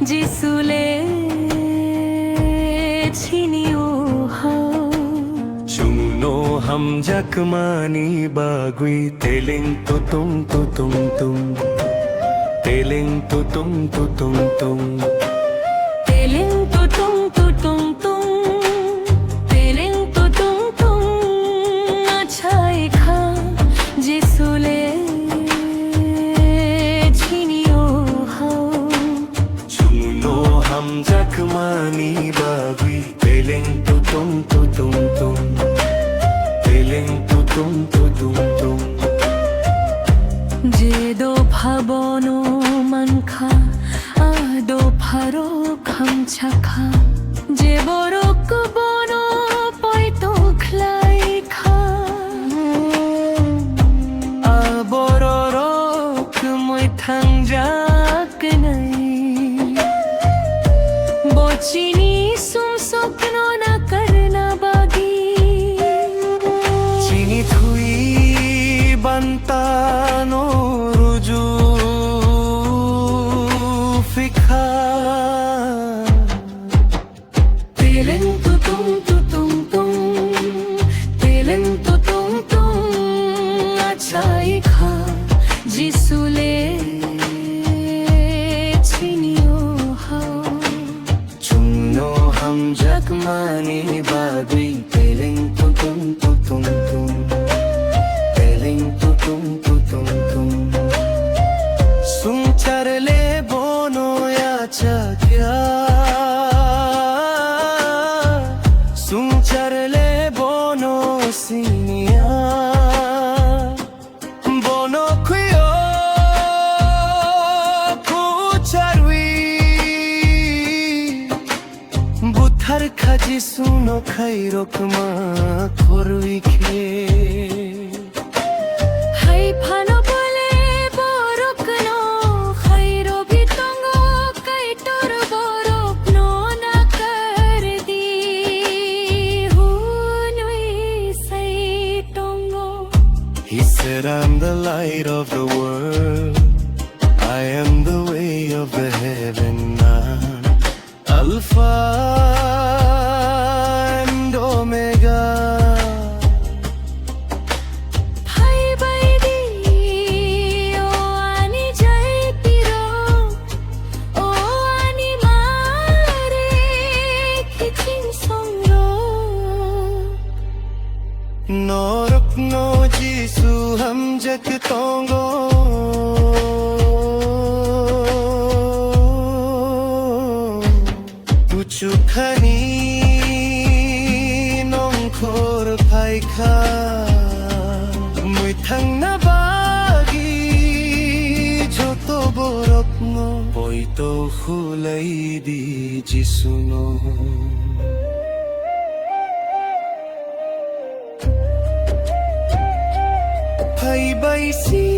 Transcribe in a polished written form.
जिसुले छिनियो Chungno ham jakmani bagui teleng tu tum teleng tu tum Teling तो तुम तेलिंग तो तुम अच्छाई खा जिसुले छिनियो Chungno ham jakmani bagui teleng tu tum teleng tu tum যে দো ভাবনো মানখা আদো ফারো খামছাখা যে বরক বনো পয়তো খলাই খা abororok moi thangjak nai बोचिनी सुम स्वप्नो न करना बागी chini thui bantano ruju fikha Teling तो तुम तेलिंग तो तुम अच्छाई खा जिसुले छिनियो chungno ham jakmani bagui teleng tu tum teleng tu tum sung charle bono ya chakya sung charle bono sinia bono kuyo kucharwi buthar khaji suno khairokma khorwi khe হাই ফানো বলে বরকনো খাইরো বিতঙ্গ কাইটোর বরকনো না কর দি হুনুই সাই টঙ্গো He said, I'm the light of the world. I am the way of the heaven. I'm Alpha and Omega. হাই বাইদি ও আনি যাই তিরো ও আনি মারে কিচিন সংরো Norok no Jisu ham jak tongo. Puchu khani nong khor phai kha. Mui thang na bagi joto borok no. Poi to khulai di Jisu no. Bye bye, see.